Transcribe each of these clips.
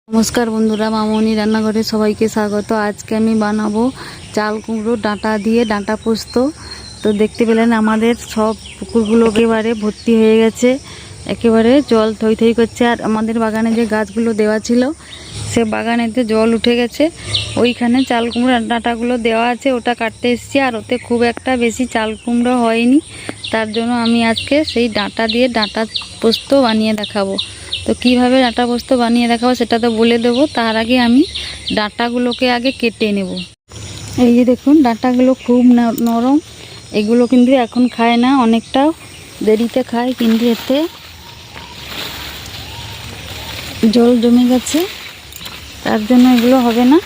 নমস্কার বন্ধুরা, মামনি রান্নাঘরে সবাইকে স্বাগত। আজকে আমি বানাবো চাল কুমড়ো ডাঁটা দিয়ে ডাঁটা পোস্ত। তো দেখতে পেলেন আমাদের সব পুকুরগুলো একেবারে ভর্তি হয়ে গেছে, একেবারে জল থই থই করছে। আর আমাদের বাগানে যে গাছগুলো দেওয়া ছিল সে বাগানেতে জল উঠে গেছে। ওইখানে চাল কুমড়ো ডাঁটাগুলো দেওয়া আছে, ওটা কাটতে এসেছি। আর ওতে খুব একটা বেশি চাল কুমড়ো হয়নি, তার জন্য আমি আজকে সেই ডাঁটা দিয়ে ডাঁটা পোস্ত বানিয়ে দেখাবো। তো কীভাবে ডাঁটা পোস্ত বানিয়ে দেখাবো সেটা তো বলে দেবো। তার আগে আমি ডাঁটাগুলোকে আগে কেটে নেব। এই যে দেখুন, ডাঁটাগুলো খুব নরম। এগুলো কিন্তু এখন খায় না, অনেকটা দেরিতে খায়, কিন্তু এতে জল জমে গেছে, তার জন্য এগুলো হবে না।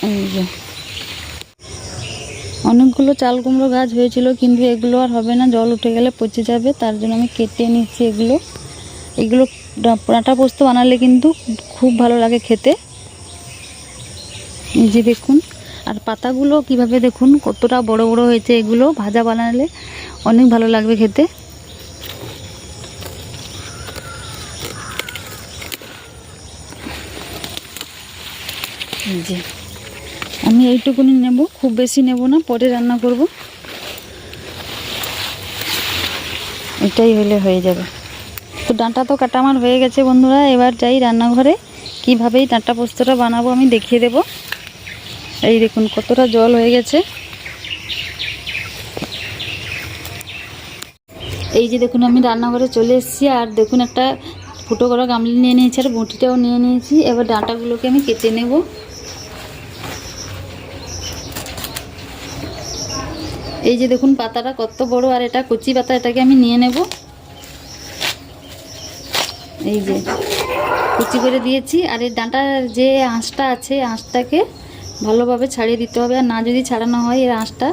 এই যে অনেকগুলো চাল কুমড়ো গাছ হয়েছিল, কিন্তু এগুলো আর হবে না, জল উঠে গেলে পচে যাবে। তার জন্য আমি কেটে নিচ্ছি এগুলো। ডাঁটা পোস্ত বানালে কিন্তু খুব ভালো লাগে খেতে। এই যে দেখুন, আর পাতাগুলো কিভাবে দেখুন কতটা বড় বড় হয়েছে। এগুলো ভাজা বানালে অনেক ভালো লাগবে খেতে। এই যে আমি এইটুকুনি নেব, খুব বেশি নেব না, পরে রান্না করব। এটাই হলে হয়ে যাবে। তো ডাঁটা তো কাটা আমার হয়ে গেছে বন্ধুরা। এবার যাই রান্নাঘরে, কীভাবেই ডাঁটা পোস্তটা বানাবো আমি দেখিয়ে দেব। এই দেখুন কতটা জল হয়ে গেছে। এই যে দেখুন, আমি রান্নাঘরে চলে এসেছি। আর দেখুন, একটা ফুটো করা গামলি নিয়ে নিয়েছি, আর বঁটিটাও নিয়ে নিয়েছি। এবার ডাঁটাগুলোকে আমি কেটে নেব। এই যে দেখুন পাতাটা কত বড়, আর এটা কচি পাতা, এটাকে আমি নিয়ে নেব। এই যে কুচি করে দিয়েছি। আর এই ডাঁটার যে আঁশটা আছে, আঁশটাকে ভালোভাবে ছাড়িয়ে দিতে হবে। আর না যদি ছাড়ানো হয়, এর আঁশটা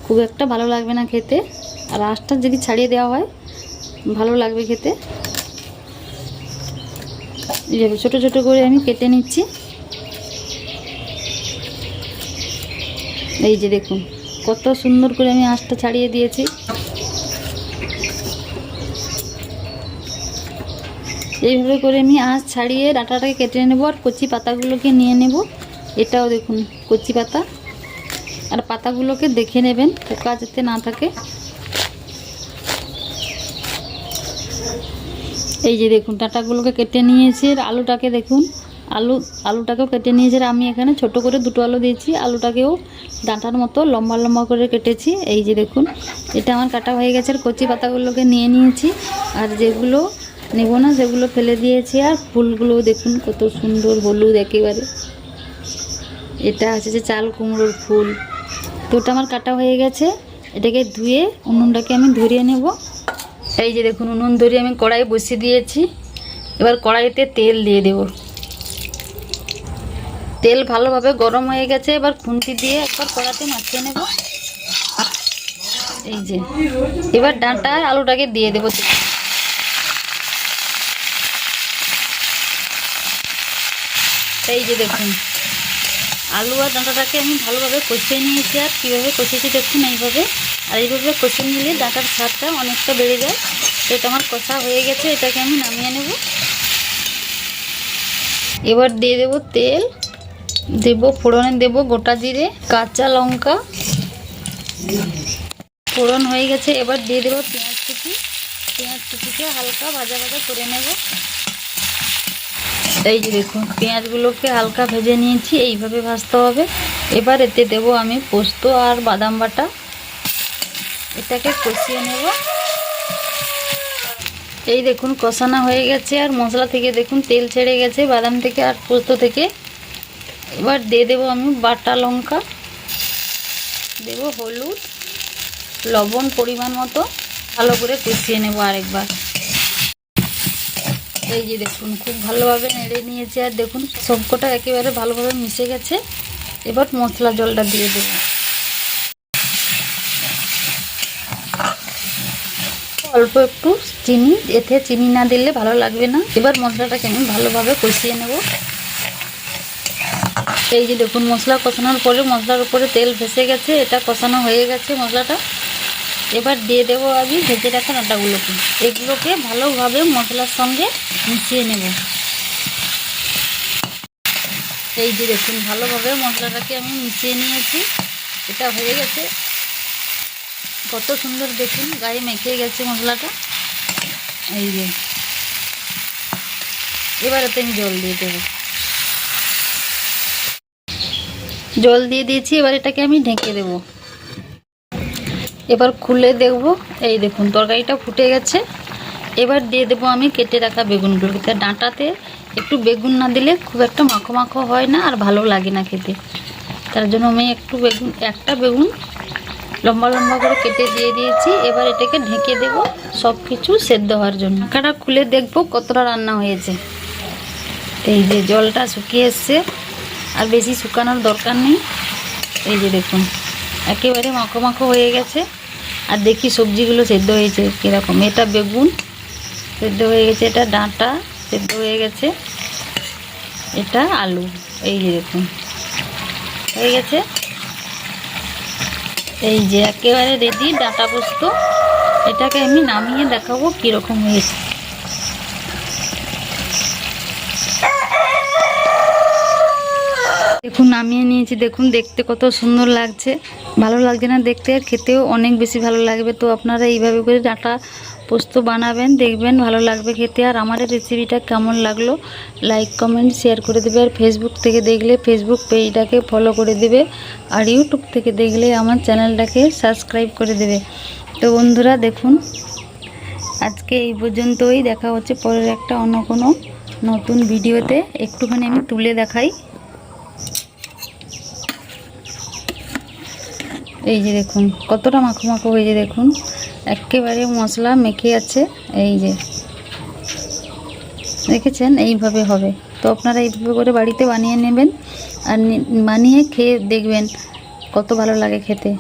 খুব একটা ভালো লাগবে না খেতে। আর আঁশটা যদি ছাড়িয়ে দেওয়া হয় ভালো লাগবে খেতে। এইভাবে ছোটো ছোটো করে আমি কেটে নিচ্ছি। এই যে দেখুন কত সুন্দর করে আমি আঁশটা ছাড়িয়ে দিয়েছি। এইভাবে করে আমি আঁশ ছাড়িয়ে ডাঁটাটাকে কেটে নেব। আর কচি পাতাগুলোকে নিয়ে নেব। এটাও দেখুন কচি পাতা। আর পাতাগুলোকে দেখে নেবেন পোকা যাতে না থাকে। এই যে দেখুন ডাঁটাগুলোকে কেটে নিয়েছি। আর আলুটাকে দেখুন, আলুটাকেও কেটে নিয়েছি। আর আমি এখানে ছোট করে দুটো আলু দিয়েছি। আলুটাকেও ডাঁটার মতো লম্বা লম্বা করে কেটেছি। এই যে দেখুন, এটা আমার কাটা হয়ে গেছে। আর কচি পাতাগুলোকে নিয়ে নিয়েছি। আর যেগুলো নেব না সেগুলো ফেলে দিয়েছি। আর ফুলগুলো দেখুন কত সুন্দর হলুদ একেবারে। এটা আছে যে চাল কুমড়োর ফুল। তো ওটা আমার কাটা হয়ে গেছে। এটাকে ধুয়ে উনুনটাকে আমি ধরিয়ে নেব। এই যে দেখুন, উনুন ধরিয়ে আমি কড়াই বসিয়ে দিয়েছি। এবার কড়াইতে তেল দিয়ে দেব। তেল ভালোভাবে গরম হয়ে গেছে। এবার খুন্তি দিয়ে একবার কড়াতে মাখিয়ে নেব। এই যে এবার ডাঁটা আলুটাকে দিয়ে দেবো। এই যে দেখুন, আলু আর ডাঁটাটাকে আমি ভালোভাবে কষিয়ে নিয়েছি। আর কীভাবে কষিয়েছি দেখুন এইভাবে। আর এইভাবে কষিয়ে নিলে ডাঁটার স্বাদটা অনেকটা বেড়ে যায়। তো এটা আমার কষা হয়ে গেছে, এটাকে আমি নামিয়ে নেব। এবার দিয়ে দেবো তেল, দেবো ফোড়নে দেবো গোটা জিরে, কাঁচা লঙ্কা। ফোড়ন হয়ে গেছে। এবার দিয়ে দেবো পেঁয়াজ কুচি। পেঁয়াজ কুচিকে হালকা ভাজা ভাজা করে নেব। এই যে দেখুন, পেঁয়াজগুলোকে হালকা ভেজে নিয়েছি, এইভাবে ভাজতে হবে। এবার এতে দেবো আমি পোস্ত আর বাদাম বাটা। এটাকে কষিয়ে নেব। এই দেখুন কষানো হয়ে গেছে। আর মশলা থেকে দেখুন তেল ছেড়ে গেছে, বাদাম থেকে আর পোস্ত থেকে। এবার দিয়ে দেবো আমি বাটা লঙ্কা, দেবো হলুদ, লবণ পরিমাণ মতো। ভালো করে কষিয়ে নেব আরেকবার। এই যে দেখুন খুব ভালোভাবে নেড়ে নিয়েছি। আর দেখুন সবকটা একেবারে ভালোভাবে মিশে গেছে। এবার মশলা জলটা দিয়ে দেব। অল্প একটু চিনি, এতে চিনি না দিলে ভালো লাগবে না। এবার মশলাটাকে আমি ভালোভাবে কষিয়ে নেব। এই যে দেখুন, মশলা কষানোর পরে মশলার উপরে তেল ভেসে গেছে, এটা কষানো হয়ে গেছে মশলাটা। এবার দিয়ে দেবো আমি ভেজে রাখা ডাঁটাগুলোকে। এগুলোকে ভালোভাবে মশলার সঙ্গে মিশিয়ে নেব। এই যে দেখুন ভালোভাবে মশলাটাকে আমি মিশিয়ে নিয়েছি। এটা হয়ে গেছে, কত সুন্দর দেখুন গায়ে মেখে গেছে মশলাটা। এই যে এবারেতে আমি জল দিয়ে দেবো, জল দিয়ে দিয়েছি। এবার এটাকে আমি ঢেকে দেব। এবার খুলে দেখব, এই দেখুন তরকারিটা ফুটে গেছে। এবার দিয়ে দেবো আমি কেটে রাখা বেগুনগুলো। ডাঁটাতে একটু বেগুন না দিলে খুব একটা মাখো মাখো হয় না আর ভালো লাগে না খেতে। তার জন্য আমি একটা বেগুন লম্বা লম্বা করে কেটে দিয়ে দিয়েছি। এবার এটাকে ঢেকে দেব সব কিছু সেদ্ধ হওয়ার জন্য। ঢাকাটা খুলে দেখবো কতটা রান্না হয়েছে। এই যে জলটা শুকিয়ে এসছে, আর বেশি শুকানোর দরকার নেই। এই যে দেখুন একেবারে মাখো মাখো হয়ে গেছে। আর দেখি সবজিগুলো সেদ্ধ হয়েছে কীরকম। এটা বেগুন সেদ্ধ হয়ে গেছে, এটা ডাঁটা সেদ্ধ হয়ে গেছে, এটা আলু। এই যে দেখুন হয়ে গেছে। এই যে একেবারে রেডি ডাঁটা পোস্ত। এটাকে আমি নামিয়ে দেখাবো কীরকম হয়েছে। দেখুন নামিয়ে নিয়েছি, দেখুন দেখতে কত সুন্দর লাগছে। ভালো লাগছে না দেখতে, আর খেতেও অনেক বেশি ভালো লাগবে। তো আপনারা এইভাবে করে ডাঁটা পোস্ত বানাবেন, দেখবেন ভালো লাগবে খেতে। আর আমার এই রেসিপিটা কেমন লাগলো লাইক কমেন্ট শেয়ার করে দেবে। আর ফেসবুক থেকে দেখলে ফেসবুক পেজটাকে ফলো করে দেবে, আর ইউটিউব থেকে দেখলে আমার চ্যানেলটাকে সাবস্ক্রাইব করে দেবে। তো বন্ধুরা দেখুন আজকে এই পর্যন্তই, দেখা হচ্ছে পরের একটা অন্য কোনো নতুন ভিডিওতে। একটুখানি আমি তুলে দেখাই। এই যে দেখুন কতটা মাখো মাখো হয়েছে, দেখুন একেবারে মশলা মেখে আছে। এই যে দেখেছেন, এইভাবে হবে। তো আপনারা এইভাবে করে বাড়িতে বানিয়ে নেবেন, আর বানিয়ে খেয়ে দেখবেন কত ভালো লাগে খেতে।